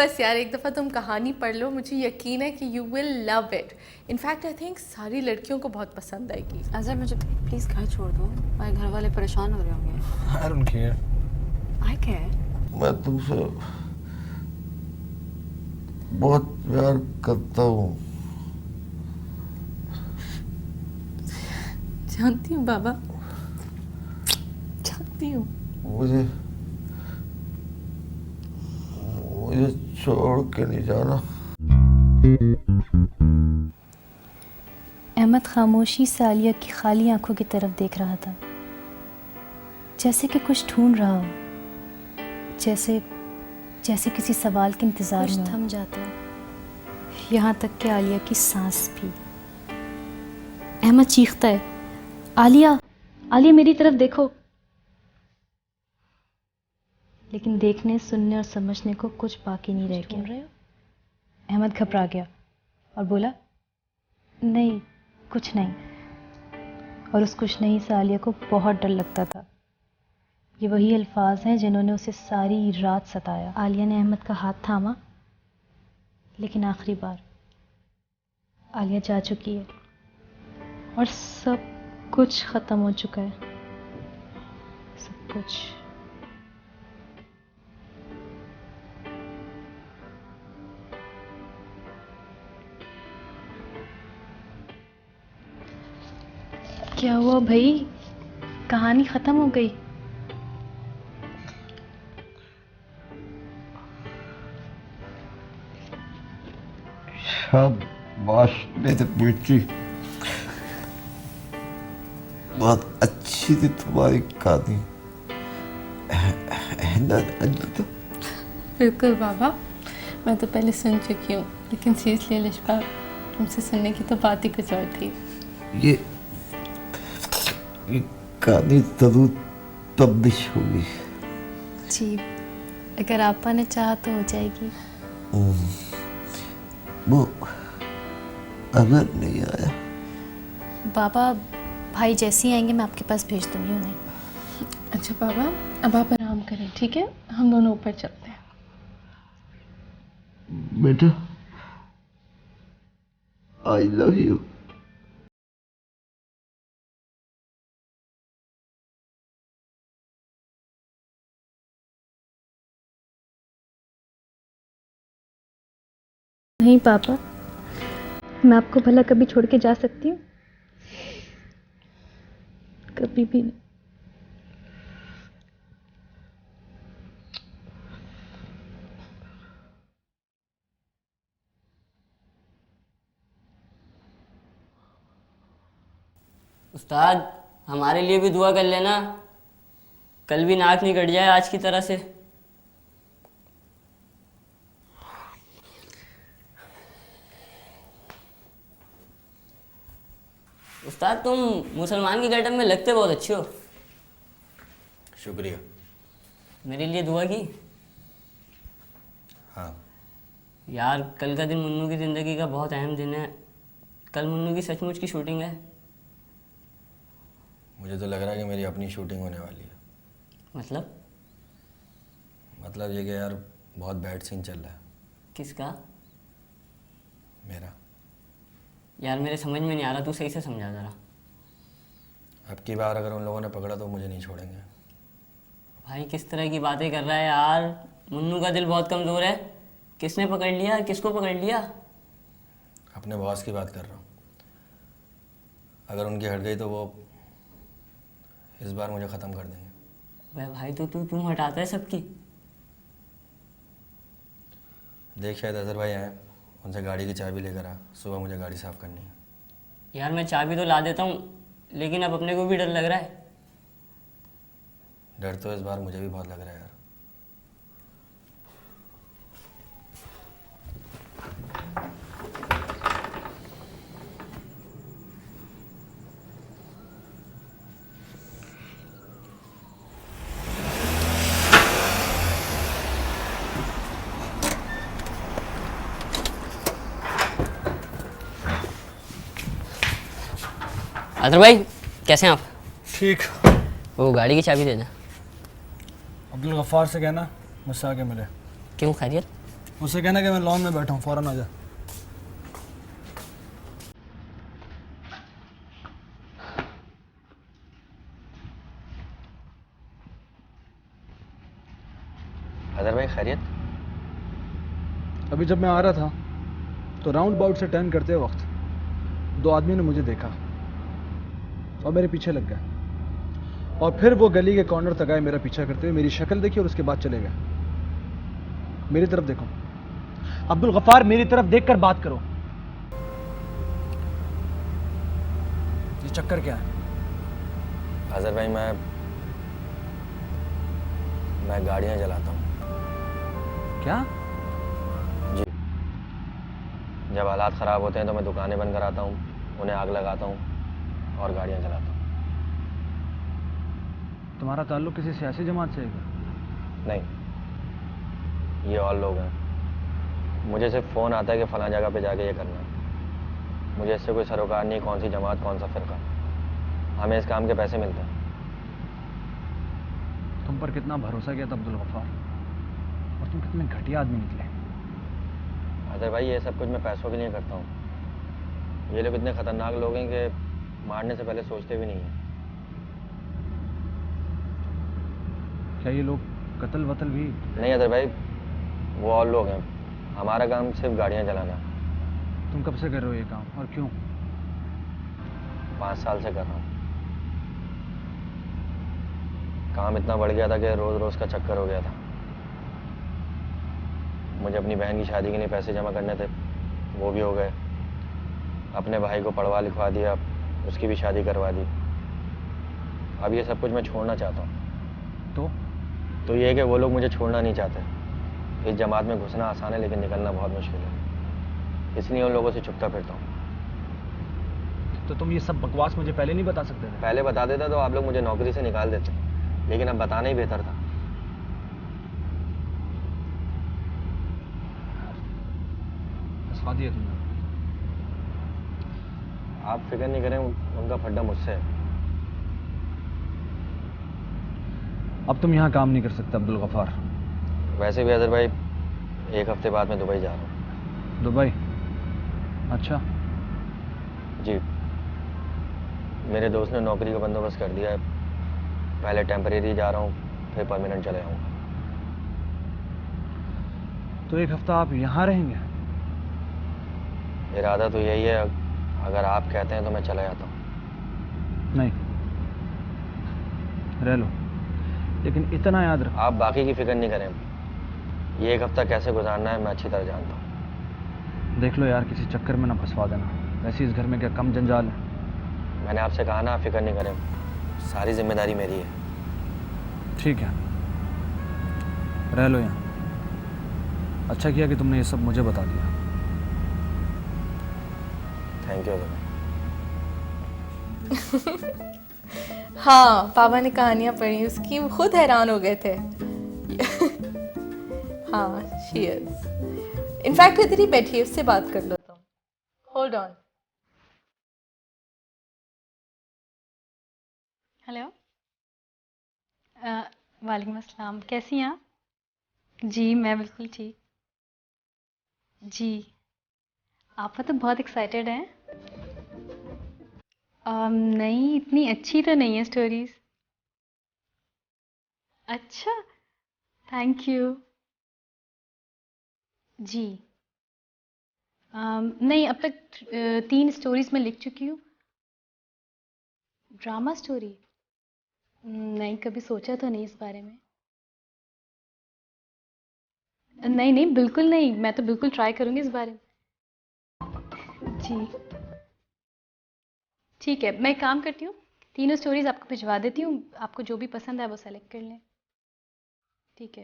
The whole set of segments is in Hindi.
बस यार एक दफ़ा तुम कहानी पढ़ लो, मुझे यकीन है कि you will love it. In fact I think सारी लड़कियों को बहुत पसंद आएगी। अजहर मुझे प्लीज़ घर छोड़ दो, मेरे घर वाले परेशान हो रहे होंगे। I don't care. I care. मैं तुमसे बहुत प्यार करता हूँ। जानती हूँ बाबा, जानती हूँ। मुझे छोड़ के नहीं जाना। अहमद खामोशी से आलिया की खाली आंखों की तरफ देख रहा था, जैसे कि कुछ ढूंढ रहा हो, जैसे किसी सवाल के इंतजार में थम जाता है, यहाँ तक कि आलिया की सांस भी। अहमद चीखता है, आलिया, आलिया मेरी तरफ देखो। लेकिन देखने, सुनने और समझने को कुछ बाकी नहीं रह गया। अहमद घबरा गया और बोला, नहीं, कुछ नहीं। और उस कुछ नहीं से आलिया को बहुत डर लगता था। ये वही अल्फाज हैं जिन्होंने उसे सारी रात सताया। आलिया ने अहमद का हाथ थामा, लेकिन आखिरी बार। आलिया जा चुकी है और सब कुछ ख़त्म हो चुका है, सब कुछ। क्या हुआ भाई, कहानी ख़त्म हो गई? शाबाश मेरे बेटी, बहुत अच्छी थी तुम्हारी कहानी। तो बिल्कुल बाबा, मैं तो पहले सुन चुकी हूँ, लेकिन सीरियसली लिशा, तुमसे सुनने की तो बात ही कुछ और थी। ये कहानी जरूर पब्लिश होगी। जी, अगर आपा ने चाहा तो हो जाएगी। वो अगर नहीं आया, बाबा भाई जैसे ही आएंगे मैं आपके पास भेज दूंगी उन्हें। अच्छा बाबा, अब आप आराम करें, ठीक है? हम दोनों ऊपर चलते हैं। बेटा, आई लव यू। नहीं पापा, मैं आपको भला कभी छोड़ के जा सकती हूँ? कभी भी नहीं। उस्ताद, हमारे लिए भी दुआ कर लेना, कल भी नाक नहीं कट जाए आज की तरह से। उस्ताद, तुम मुसलमान की गेटअप में लगते बहुत अच्छे हो। शुक्रिया। मेरे लिए दुआ की? हाँ। यार, कल का दिन मुन्नू की ज़िंदगी का बहुत अहम दिन है। कल मुन्नू की सचमुच की शूटिंग है। मुझे तो लग रहा है कि मेरी अपनी शूटिंग होने वाली है। मतलब ये कि यार बहुत बैड सीन चल रहा है। किसका? मेरा। यार मेरे समझ में नहीं आ रहा, तू सही से समझा ज़रा। अब की बार अगर उन लोगों ने पकड़ा तो मुझे नहीं छोड़ेंगे। भाई किस तरह की बातें कर रहा है यार, मुन्नू का दिल बहुत कमज़ोर है। किसने पकड़ लिया, किसको पकड़ लिया? अपने बॉस की बात कर रहा हूँ। अगर उनकी हट गई तो वो इस बार मुझे ख़त्म कर देंगे। भाई तो तू क्यों हटाता है सबकी? देख, शायद अजहर भाई आए, उनसे गाड़ी की चाबी लेकर आ, सुबह मुझे गाड़ी साफ़ करनी है। यार मैं चाबी तो ला देता हूँ, लेकिन अब अपने को भी डर लग रहा है। डर तो इस बार मुझे भी बहुत लग रहा है यार। अदर भाई, कैसे हैं आप? ठीक। वो गाड़ी की चाबी दे दें। अब्दुल गफ्फार से कहना मुझसे आके मिले। क्यों, खैरियत? उससे कहना कि मैं लॉन में बैठा हूँ, फ़ौरन आ जा। अदर भाई खैरियत? अभी जब मैं आ रहा था तो राउंड बाउट से टर्न करते वक्त 2 आदमी ने मुझे देखा और मेरे पीछे लग गए, और फिर वो गली के कॉर्नर तक आए मेरा पीछा करते हुए, मेरी शक्ल देखी और उसके बाद चले गए। मेरी तरफ देखो अब्दुल गफ्फार, मेरी तरफ देखकर बात करो। ये चक्कर क्या है? अजहर भाई मैं गाड़ियाँ चलाता हूँ। क्या? जी, जब हालात ख़राब होते हैं तो मैं दुकानें बंद कराता हूँ, उन्हें आग लगाता हूँ और गाड़ियाँ चलाता हूँ। तुम्हारा ताल्लुक किसी सियासी जमात से है क्या? नहीं, ये और लोग हैं। मुझे सिर्फ फ़ोन आता है कि फ़लाँ जगह पे जाके ये करना है। मुझे इससे कोई सरोकार नहीं, कौन सी जमात कौन सा फ़िरका। हमें इस काम के पैसे मिलते हैं। तुम पर कितना भरोसा किया था अब्दुल गफ्फार, और तुम कितने घटिया आदमी निकले। अदर भाई ये सब कुछ मैं पैसों के लिए करता हूँ। ये लोग इतने ख़तरनाक लोग हैं कि मारने से पहले सोचते भी नहीं हैं। क्या ये लोग कत्ल वतल भी? नहीं अदर भाई, वो और लोग हैं। हमारा काम सिर्फ गाड़ियाँ चलाना है। तुम कब से कर रहे हो ये काम और क्यों? 5 साल से कर रहा हूँ। काम इतना बढ़ गया था कि रोज़ रोज़ का चक्कर हो गया था। मुझे अपनी बहन की शादी के लिए पैसे जमा करने थे, वो भी हो गए। अपने भाई को पढ़वा लिखवा दिया, उसकी भी शादी करवा दी। अब ये सब कुछ मैं छोड़ना चाहता हूँ। तो ये है कि वो लोग मुझे छोड़ना नहीं चाहते। इस जमात में घुसना आसान है लेकिन निकलना बहुत मुश्किल है, इसलिए उन लोगों से छुपता फिरता हूँ। तो तुम ये सब बकवास मुझे पहले नहीं बता सकते थे? पहले बता देता तो आप लोग मुझे नौकरी से निकाल देते, लेकिन अब बताना ही बेहतर था। फंसवा दिया तुमने। आप फिक्र नहीं करें, उनका फड्डा मुझसे है। अब तुम यहाँ काम नहीं कर सकते अब्दुल गफ्फार। वैसे भी अजहर भाई 1 हफ्ते बाद मैं दुबई जा रहा हूँ। दुबई? अच्छा। जी, मेरे दोस्त ने नौकरी का बंदोबस्त कर दिया है। पहले टेम्परेरी जा रहा हूँ, फिर परमानेंट चले जाऊँगा। तो 1 हफ्ता आप यहाँ रहेंगे? इरादा तो यही है, अगर आप कहते हैं तो मैं चला जाता हूँ। नहीं, रह लो, लेकिन इतना याद रखो। आप बाकी की फिक्र नहीं करें, ये 1 हफ्ता कैसे गुजारना है मैं अच्छी तरह जानता हूँ। देख लो यार, किसी चक्कर में ना फंसवा देना। वैसे इस घर में क्या कम जंजाल है? मैंने आपसे कहा ना, आप फिक्र नहीं करें, सारी जिम्मेदारी मेरी है। ठीक है, रह लो यहाँ। अच्छा किया कि तुमने ये सब मुझे बता दिया। Thank you. हाँ, पापा ने कहानियाँ पढ़ी उसकी, वो खुद हैरान हो गए थे। हाँ, शी इज। इनफैक्ट इधर ही बैठी है, उससे बात कर लो तुम। Hold on. हेलो। वालेकुम अस्सलाम, कैसी हैं आप? जी मैं बिल्कुल ठीक। जी, आप तो बहुत एक्साइटेड हैं। नहीं, इतनी अच्छी तो नहीं है स्टोरीज। अच्छा, थैंक यू। जी, नहीं, अब तक 3 स्टोरीज मैं लिख चुकी हूँ। Drama story? नहीं, कभी सोचा तो नहीं इस बारे में। नहीं नहीं, बिल्कुल नहीं, मैं तो बिल्कुल ट्राई करूँगी इस बारे में। जी ठीक है, मैं एक काम करती हूँ, तीनों स्टोरीज आपको भिजवा देती हूँ, आपको जो भी पसंद है वो सेलेक्ट कर लें। ठीक है।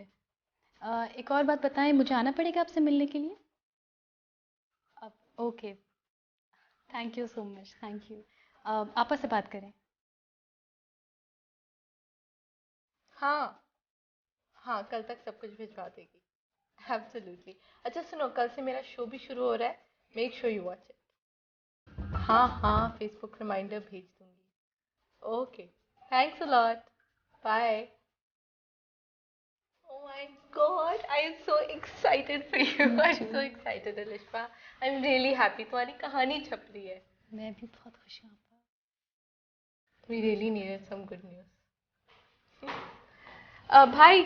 एक और बात बताएं, मुझे आना पड़ेगा आपसे मिलने के लिए? अब okay, thank you so much, thank you. आपस से बात करें। हाँ हाँ, कल तक सब कुछ भिजवा देगी। एब्सोल्युटली। अच्छा सुनो, कल से मेरा शो भी शुरू हो रहा है, make sure you watch it. हाँ हाँ, फेसबुक रिमाइंडर भेज दूंगी। Okay, thanks a lot, bye. Oh my God, I am so excited for you. I'm so excited, Alishba. I'm really happy. तुम्हारी कहानी छप रही है. मैं भी बहुत खुश हूँ आपा। We really needed some good news. भाई,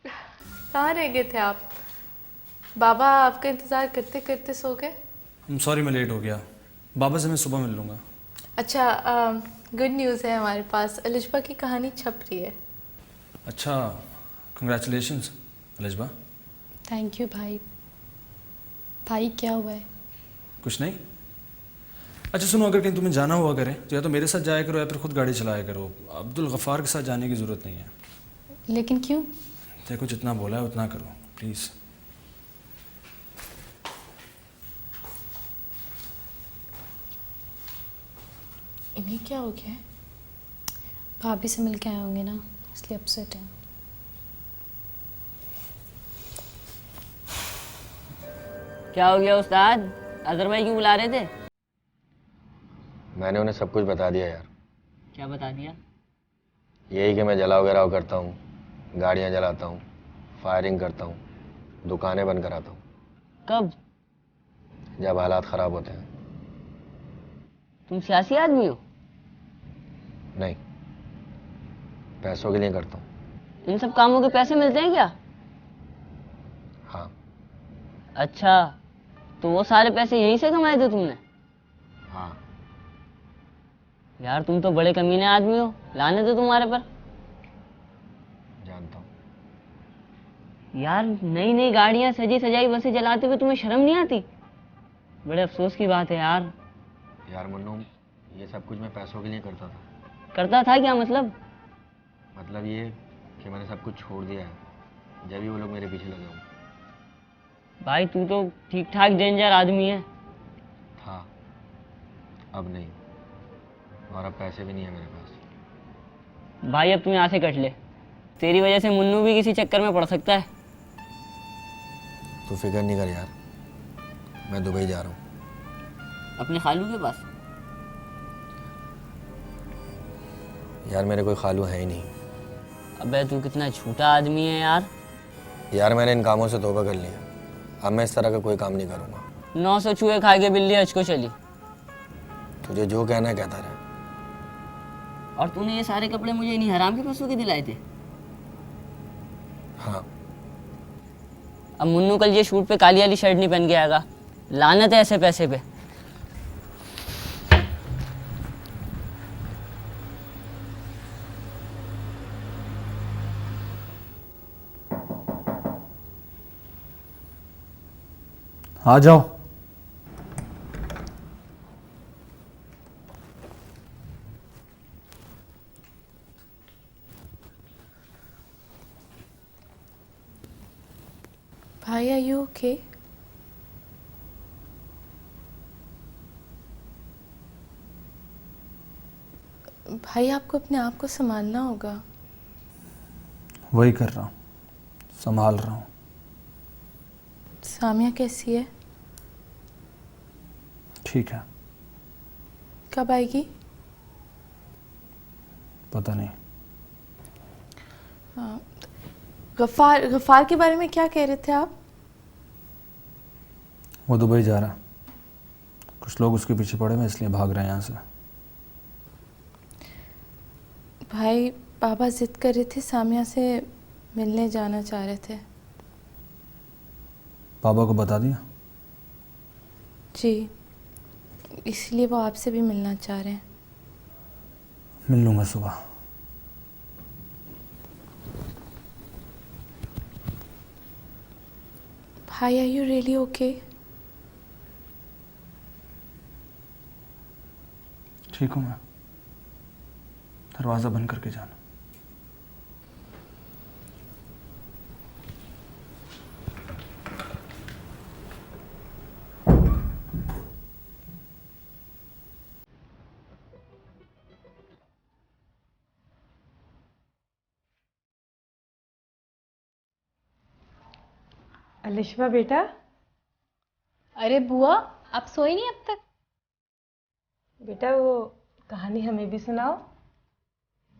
कहाँ रह गए थे आप? बाबा आपका इंतजार करते करते सो गए. सॉरी मैं लेट हो गया। बाबा से मैं सुबह मिल लूँगा। अच्छा, गुड न्यूज़ है हमारे पास. अलिशबा की कहानी छप रही है. अच्छा, कंग्रेचुलेशंस अलिशबा। थैंक यू भाई। भाई क्या हुआ है? कुछ नहीं। अच्छा सुनो, अगर कहीं तुम्हें जाना हुआ करे तो या तो मेरे साथ जाया करो या फिर खुद गाड़ी चलाया करो। अब्दुल गफ़ार के साथ जाने की ज़रूरत नहीं है। लेकिन क्यों? देखो जितना बोला है उतना करो प्लीज़। इन्हें क्या हो गया है? भाभी से मिल के आए होंगे ना, इसलिए अपसेट है। क्या हो गया उस्ताद? अजहर भाई क्यों बुला रहे थे? मैंने उन्हें सब कुछ बता दिया यार। क्या बता दिया? यही कि मैं जलाओ गिराव करता हूँ, गाड़ियाँ जलाता हूँ, फायरिंग करता हूँ, दुकानें बंद कराता हूँ। कब? जब हालात ख़राब होते हैं। तुम सियासी आदमी हो? नहीं, पैसों के लिए करता हूँ। इन सब कामों के पैसे मिलते हैं क्या? हाँ। अच्छा, तो वो सारे पैसे यहीं से कमाए थे तुमने? हाँ। यार तुम तो बड़े कमीने आदमी हो, लाने थे तुम्हारे पर। जानता हूँ। यार नई नई गाड़ियां सजी सजाई बसें जलाते हुए तुम्हें शर्म नहीं आती? बड़े अफसोस की बात है यार। यार मुन्नू, ये सब कुछ मैं पैसों के लिए करता था। करता था क्या मतलब? मतलब ये कि मैंने सब कुछ छोड़ दिया है जब भी वो लोग मेरे पीछे लगे हों। भाई तू तो ठीक ठाक डेंजर आदमी है। था, अब नहीं। और अब पैसे भी नहीं है मेरे पास। भाई अब तू यहाँ से कट ले, तेरी वजह से मुन्नू भी किसी चक्कर में पड़ सकता है। तू फिक्र नहीं कर यार, मैं दुबई जा रहा हूँ। अपने खालू के पास? यार मेरे कोई खालू है ही नहीं। अबे तू कितना झूठा आदमी है यार। यार मैंने इन कामों से तौबा कर लिया, अब मैं इस तरह का कोई काम नहीं करूँगा। 900 चूहे खा के बिल्ली हज को चली। तुझे जो कहना है कहता रहे। और तूने ये सारे कपड़े मुझे इन्हीं हराम के पैसों के दिलाए थे? हाँ। अब मुन्नू कल ये शूट पे काली वाली शर्ट नहीं पहन के आएगा। लानत है ऐसे पैसे पे। आ जाओ। भाई, आर यू ओके? भाई आपको अपने आप को संभालना होगा. वही कर रहा हूँ, संभाल रहा हूँ। सामिया कैसी है? ठीक है। कब आएगी? पता नहीं। हाँ. गफ्फार के बारे में क्या कह रहे थे आप? वो दुबई जा रहा है, कुछ लोग उसके पीछे पड़े हैं इसलिए भाग रहे हैं यहाँ से। भाई पापा जिद कर रहे थे, सामिया से मिलने जाना चाह रहे थे। पापा को बता दिया? जी, इसलिए वो आपसे भी मिलना चाह रहे हैं। मिल लूँगा सुबह। भाई, आर यू रियली ओके? ठीक हूँ मैं, दरवाज़ा बंद करके जाना। अलिशबा बेटा। अरे बुआ, आप सोई नहीं अब तक? बेटा वो कहानी हमें भी सुनाओ।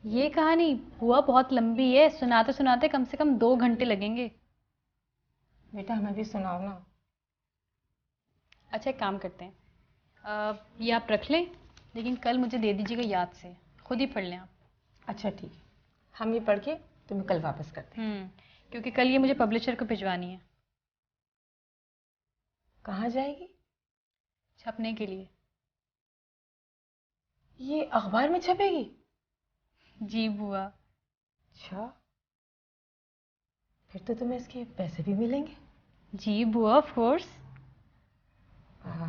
ये कहानी बुआ बहुत लंबी है, सुनाते सुनाते कम से कम 2 घंटे लगेंगे। बेटा हमें भी सुनाओ ना। अच्छा एक काम करते हैं, ये आप रख लें, लेकिन कल मुझे दे दीजिएगा याद से, खुद ही पढ़ लें आप। अच्छा ठीक है, हम ये पढ़ के तुम्हें कल वापस करते हैं। क्योंकि कल ये मुझे पब्लिशर को भिजवानी है। कहाँ जाएगी? छपने के लिए। ये अखबार में छपेगी? जी बुआ। अच्छा, फिर तो तुम्हें इसके पैसे भी मिलेंगे। जी बुआ, ऑफ कोर्स। हाँ,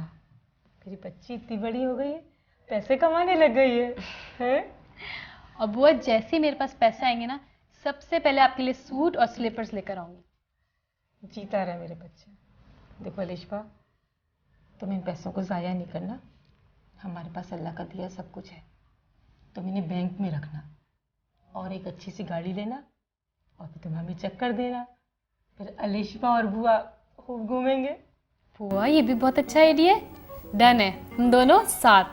मेरी बच्ची इतनी बड़ी हो गई है, पैसे कमाने लग गई है, हैं? और बुआ जैसे ही मेरे पास पैसे आएंगे ना, सबसे पहले आपके लिए सूट और स्लीपर्स लेकर आऊंगी। जीता रहे मेरे बच्चे। देखो अलिशबा, तुम इन पैसों को ज़ाया नहीं करना, हमारे पास अल्लाह का दिया सब कुछ है। तुम इन्हें बैंक में रखना और एक अच्छी सी गाड़ी लेना और फिर तुम हमें चक्कर देना, फिर अलिशबा और बुआ खूब घूमेंगे। बुआ ये भी बहुत अच्छा आइडिया है। डन है, हम दोनों साथ।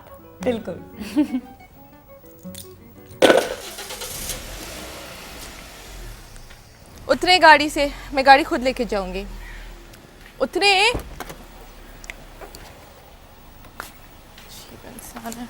बिल्कुल। उतरे गाड़ी से, मैं गाड़ी खुद लेके जाऊंगी। उतरे। अजीब इंसान है।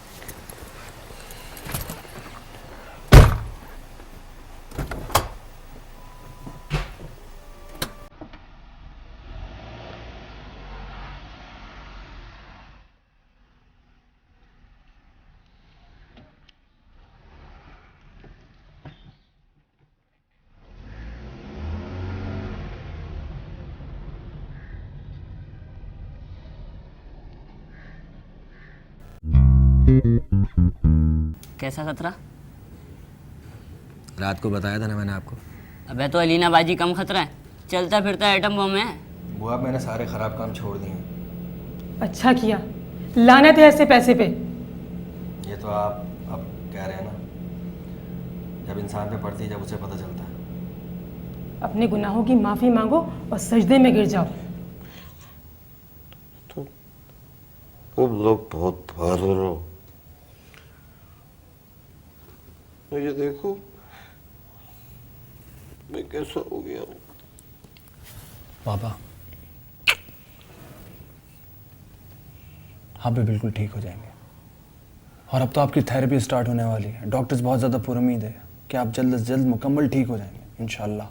कैसा खतरा? रात को बताया था ना मैंने आपको। अबे तो अलीना बाजी कम खतरा है, चलता फिरता एटम बम है। बुआ मैंने सारे ख़राब काम छोड़ दिए हैं। अच्छा किया, लानत है ऐसे पैसे पे। ये तो आप अब कह रहे हैं ना, जब इंसान पे पड़ती है जब उसे पता चलता है। अपने गुनाहों की माफ़ी मांगो और सजदे में गिर जाओ। तुम लोग बहुत बहादुर हो। तो ये देखो मैं कैसा हो गया हूँ। पापा आप भी बिल्कुल ठीक हो जाएंगे, और अब तो आपकी थेरेपी स्टार्ट होने वाली है। डॉक्टर्स बहुत ज़्यादा पुरुमीद है कि आप जल्द से जल्द मुकम्मल ठीक हो जाएंगे इंशाल्लाह।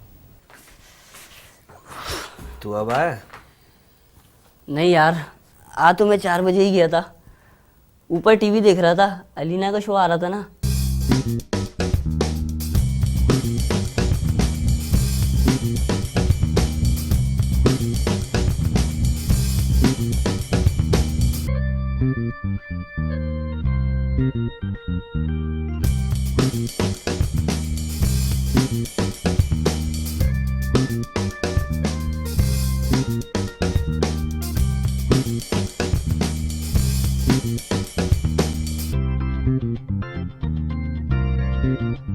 तू अब आया? नहीं यार, आ तो मैं 4 बजे ही गया था। ऊपर टीवी देख रहा था, अलीना का शो आ रहा था ना। Thank you.